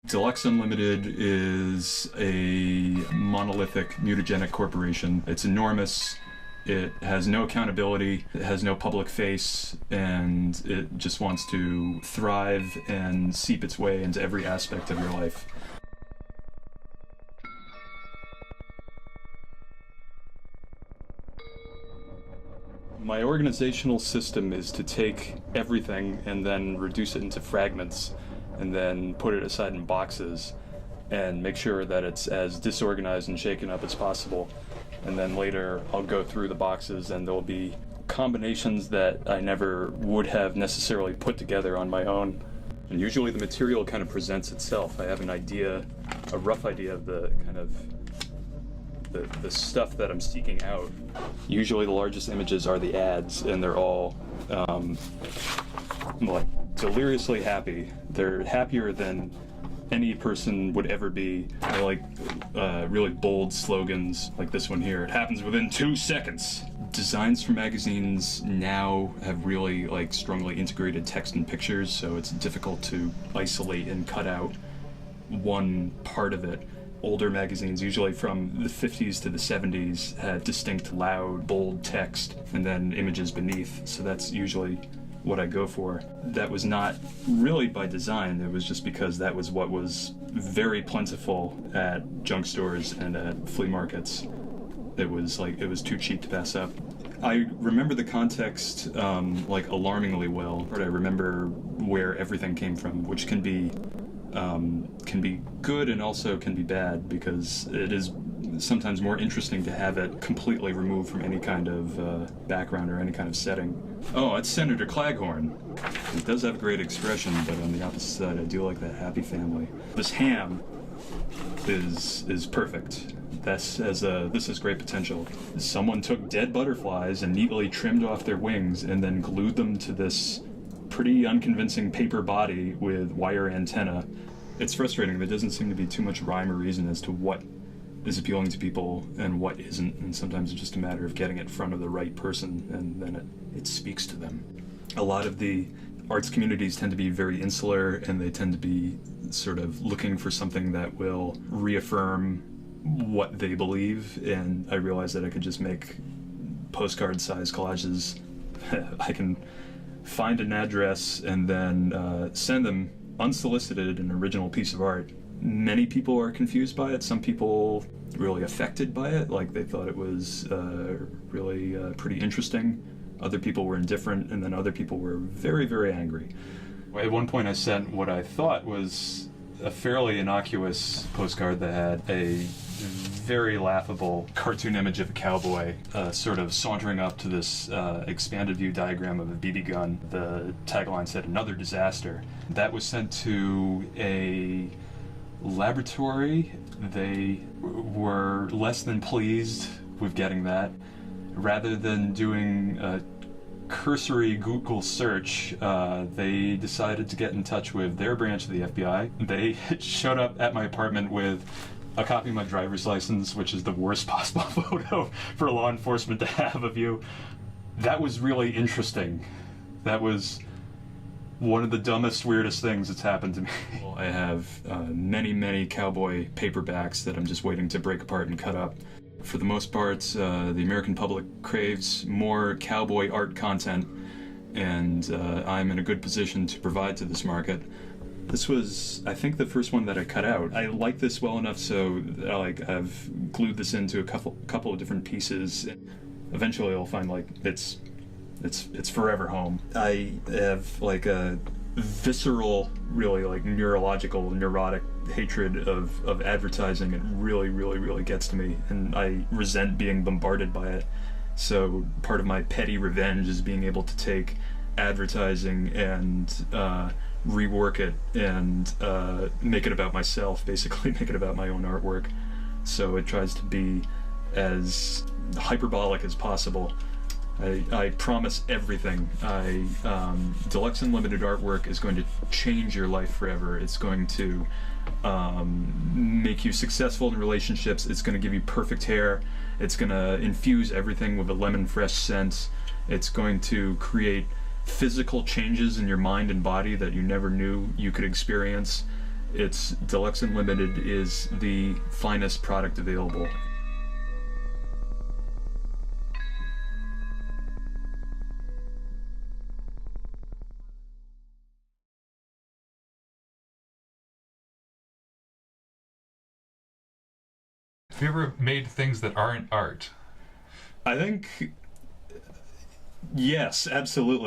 Deluxe Unlimited is a monolithic, mutagenic corporation. It's enormous. It has no accountability, it has no public face, and it just wants to thrive and seep its way into every aspect of your life. My organizational system is to take everything and then reduce it into fragments and then put it aside in boxes and make sure that it's as disorganized and shaken up as possible. And then later I'll go through the boxes and there'll be combinations that I never would have necessarily put together on my own. And usually the material kind of presents itself. I have an idea, a rough idea of the kind of the stuff that I'm seeking out. Usually the largest images are the ads, and they're all like deliriously happy. They're happier than any person would ever be. I like really bold slogans like this one here. It happens within 2 seconds. Designs for magazines now have really like strongly integrated text and pictures, so it's difficult to isolate and cut out one part of it. Older magazines, usually from the 50s to the 70s, had distinct, loud, bold text and then images beneath, so that's usually what I go for. That was not really by design, it was just because that was what was very plentiful at junk stores and at flea markets. It was too cheap to pass up. I remember the context like alarmingly well. I remember where everything came from, which can be good and also can be bad, because it is sometimes more interesting to have it completely removed from any kind of background or any kind of setting. Oh, it's Senator Claghorn. It does have great expression, but on the opposite side, I do like that happy family. This ham is perfect. This has great potential. Someone took dead butterflies and neatly trimmed off their wings and then glued them to this pretty unconvincing paper body with wire antenna. It's frustrating. There doesn't seem to be too much rhyme or reason as to what is appealing to people and what isn't, and sometimes it's just a matter of getting it in front of the right person and then it speaks to them. A lot of the arts communities tend to be very insular, and they tend to be sort of looking for something that will reaffirm what they believe, and I realized that I could just make postcard-sized collages. I can find an address and then send them unsolicited an original piece of art. Many people are confused by it. Some people really affected by it, like they thought it was really pretty interesting. Other people were indifferent, and then other people were very, very angry. At one point I sent what I thought was a fairly innocuous postcard that had a very laughable cartoon image of a cowboy sort of sauntering up to this expanded view diagram of a BB gun. The tagline said, "Another disaster." That was sent to a laboratory. They were less than pleased with getting that. Rather than doing a cursory Google search, they decided to get in touch with their branch of the FBI. They showed up at my apartment with a copy of my driver's license, which is the worst possible photo for law enforcement to have of you. That was really interesting. That was one of the dumbest, weirdest things that's happened to me. I have many, many cowboy paperbacks that I'm just waiting to break apart and cut up. For the most part, the American public craves more cowboy art content, and I'm in a good position to provide to this market. This was, I think, the first one that I cut out. I like this well enough so I've glued this into a couple of different pieces. Eventually I'll find it's forever home. I have like a visceral, really like neurological, neurotic hatred of advertising. It really, really, really gets to me, and I resent being bombarded by it. So part of my petty revenge is being able to take advertising and rework it and make it about myself, basically make it about my own artwork. So it tries to be as hyperbolic as possible. I promise everything. Deluxe Unlimited artwork is going to change your life forever. It's going to make you successful in relationships. It's going to give you perfect hair. It's going to infuse everything with a lemon fresh scent. It's going to create physical changes in your mind and body that you never knew you could experience. It's Deluxe Unlimited is the finest product available. Have you ever made things that aren't art? I think, yes, absolutely.